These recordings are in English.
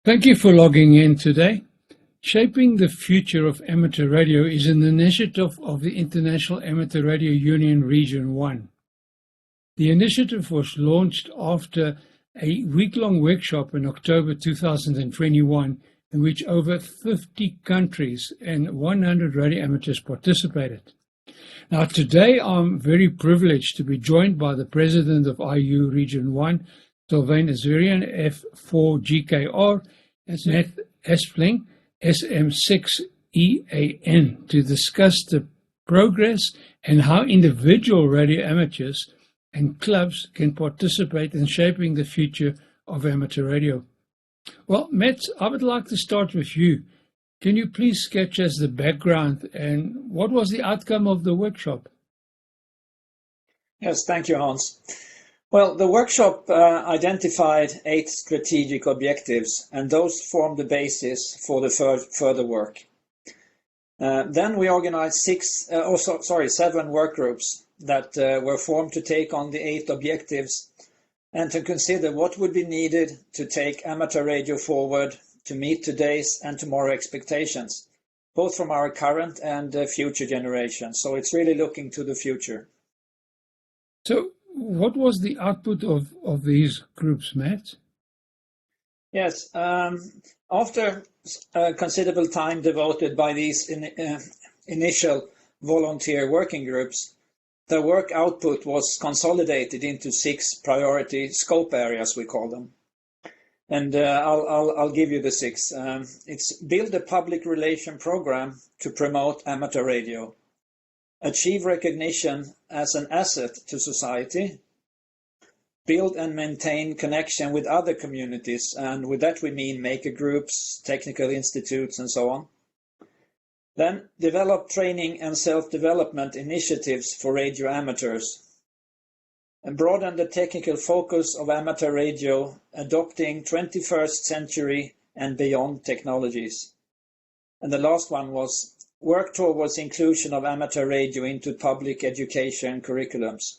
Thank you for logging in today. Shaping the Future of Amateur Radio is an initiative of the International Amateur Radio Union Region 1. The initiative was launched after a week-long workshop in October 2021 in which over 50 countries and 100 radio amateurs participated. Now today I'm very privileged to be joined by the President of IARU Region 1, Sylvain F4GKR, and Mats SM6EAN to discuss the progress and how individual radio amateurs and clubs can participate in shaping the future of amateur radio. Well, Mats, I would like to start with you. Can you please sketch us the background and what was the outcome of the workshop? Yes, thank you, Hans. Well, the workshop identified 8 strategic objectives, and those formed the basis for the further work. Then we organized 7 work groups that were formed to take on the 8 objectives and to consider what would be needed to take amateur radio forward to meet today's and tomorrow expectations, both from our current and future generations. So it's really looking to the future. So what was the output of these groups, Matt? Yes, after considerable time devoted by these initial volunteer working groups, the work output was consolidated into 6 priority scope areas, we call them. And I'll give you the 6. It's build a public relation program to promote amateur radio. Achieve recognition as an asset to society. Build and maintain connection with other communities, and with that we mean maker groups, technical institutes, and so on. Then develop training and self-development initiatives for radio amateurs. And broaden the technical focus of amateur radio, adopting 21st century and beyond technologies. And the last one was work towards inclusion of amateur radio into public education curriculums.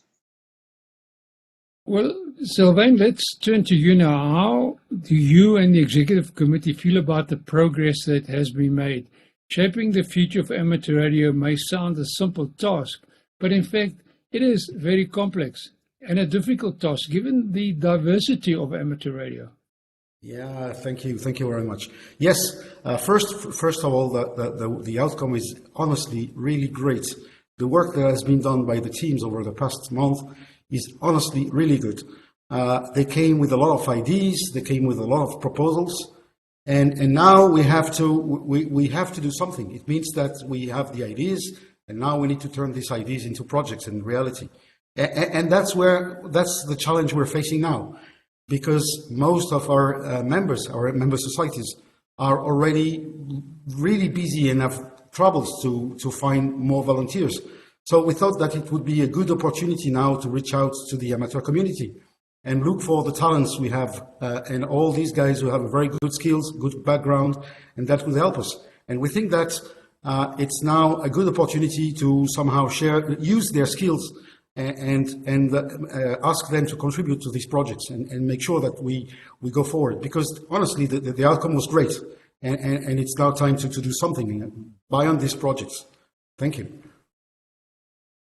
Well, Sylvain, let's turn to you now. How do you and the Executive Committee feel about the progress that has been made? Shaping the future of amateur radio may sound a simple task, but in fact, it is very complex and a difficult task given the diversity of amateur radio. Yeah, thank you very much. Yes, first of all, the outcome is honestly really great. The work that has been done by the teams over the past month is honestly really good. They came with a lot of ideas, they came with a lot of proposals, and now we have to do something. It means that we have the ideas, and now we need to turn these ideas into projects and reality. And that's the challenge we're facing now, because most of our member societies are already really busy and have troubles to find more volunteers. So we thought that it would be a good opportunity now to reach out to the amateur community and look for the talents we have and all these guys who have very good skills, good background, and that will help us. And we think that it's now a good opportunity to somehow use their skills and ask them to contribute to these projects and make sure that we go forward. Because honestly, the outcome was great, and it's now time to do something beyond these projects. Thank you.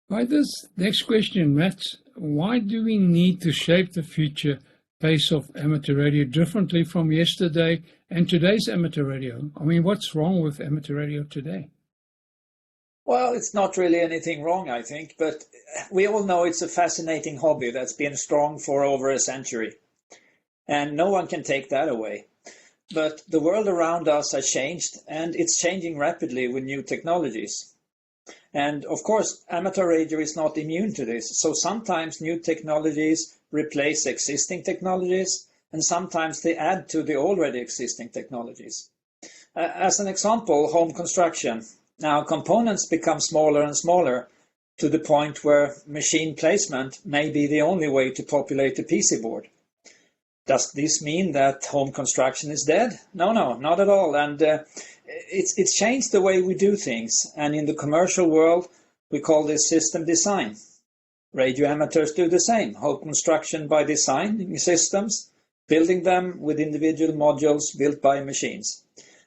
Right, this next question, Matt. Why do we need to shape the future pace of amateur radio differently from yesterday and today's amateur radio? I mean, what's wrong with amateur radio today? Well, it's not really anything wrong, I think, but we all know it's a fascinating hobby that's been strong for over a century, and no one can take that away. But the world around us has changed, and it's changing rapidly with new technologies. And of course, amateur radio is not immune to this, so sometimes new technologies replace existing technologies, and sometimes they add to the already existing technologies. As an example, home construction. Now, components become smaller and smaller to the point where machine placement may be the only way to populate a PC board. Does this mean that home construction is dead? No, not at all. And it's changed the way we do things. And in the commercial world, we call this system design. Radio amateurs do the same. Home construction by design systems building them with individual modules built by machines.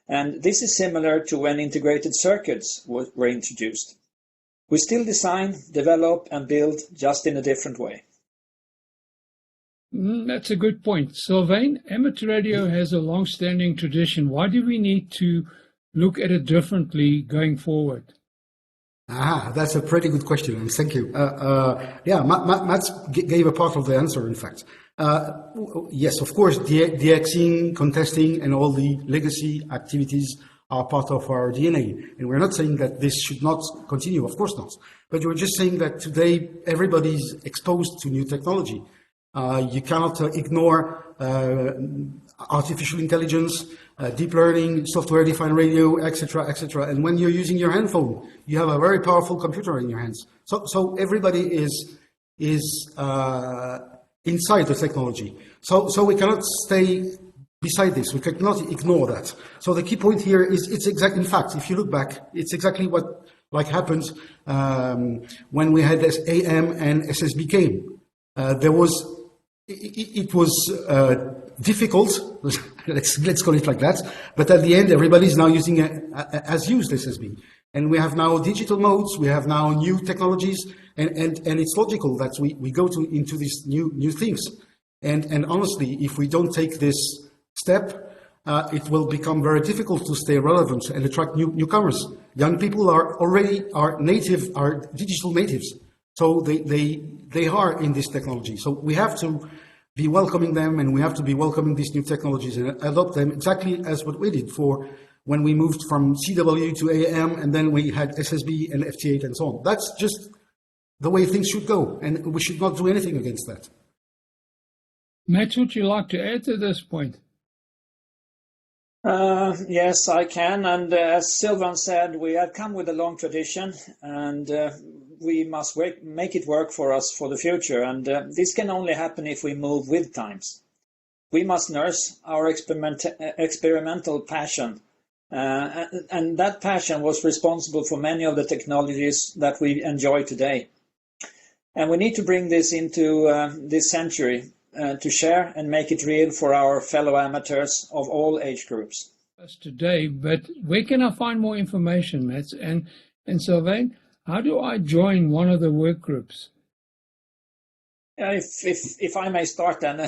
And this is similar to when integrated circuits were introduced. We still design, develop, and build, just in a different way. That's a good point. Sylvain, amateur radio has a long-standing tradition. Why do we need to look at it differently going forward? That's a pretty good question, and thank you. Mats gave a part of the answer, in fact. Yes, of course, DXing, contesting, and all the legacy activities are part of our DNA. And we're not saying that this should not continue, of course not. But we're just saying that today everybody's exposed to new technology. You cannot ignore artificial intelligence, deep learning, software-defined radio, etc., etc. And when you're using your handphone, you have a very powerful computer in your hands. So everybody is inside the technology. So we cannot stay beside this. We cannot ignore that. So the key point here is it's exactly, in fact, if you look back, it's exactly what happened when we had this AM and SSB came. It was difficult, let's call it like that, but at the end everybody's now using as used SSB. And we have now digital modes, we have now new technologies, and it's logical that we go into these new things. And honestly, if we don't take this step, it will become very difficult to stay relevant and attract newcomers. Young people are digital natives. So they are in this technology. So we have to be welcoming them, and we have to be welcoming these new technologies and adopt them exactly as what we did for when we moved from CW to AM, and then we had SSB and FT8 and so on. That's just the way things should go, and we should not do anything against that. Mats, would you like to add to this point? Yes, I can. And as Sylvain said, we have come with a long tradition, and we must make it work for us for the future. And this can only happen if we move with times. We must nurse our experimental passion. And that passion was responsible for many of the technologies that we enjoy today. And we need to bring this into this century to share and make it real for our fellow amateurs of all age groups. Today, but where can I find more information, Mats? And Sylvain, how do I join one of the work groups? If I may start then,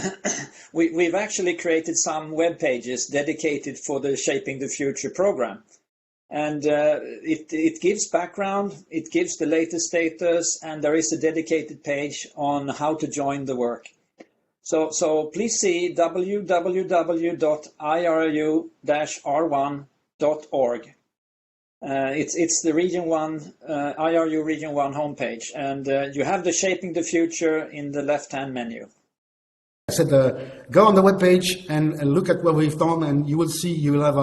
we've actually created some web pages dedicated for the Shaping the Future program. And it gives background, it gives the latest status, and there is a dedicated page on how to join the work. So please see www.IARU-R1.org. It's the Region 1, IARU Region 1 homepage, and you have the Shaping the Future in the left-hand menu. I said go on the webpage and look at what we've done, and you will see, you will have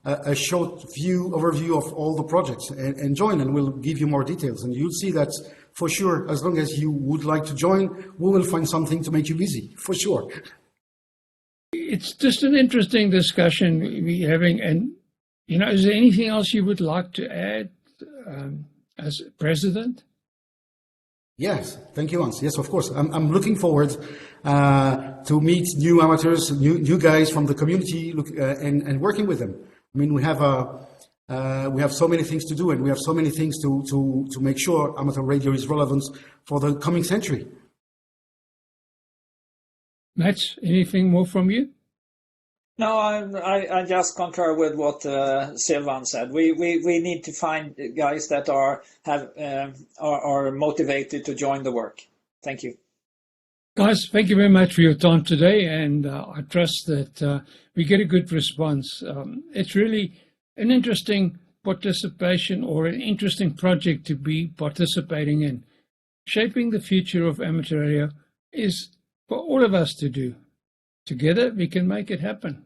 a short overview of all the projects, and join, and we'll give you more details. And you'll see that for sure, as long as you would like to join, we will find something to make you busy, for sure. It's just an interesting discussion we're having. And, is there anything else you would like to add as president? Yes, thank you, Hans. Yes, of course. I'm looking forward to meet new amateurs, new guys from the community, and working with them. I mean, we have so many things to do, and we have so many things to make sure amateur radio is relevant for the coming century. Mats, anything more from you? No, I just concur with what Sylvain said. We need to find guys that are motivated to join the work. Thank you. Guys, thank you very much for your time today, and I trust that we get a good response. It's really an interesting participation, or an interesting project to be participating in. Shaping the future of amateur radio is for all of us to do. Together we can make it happen.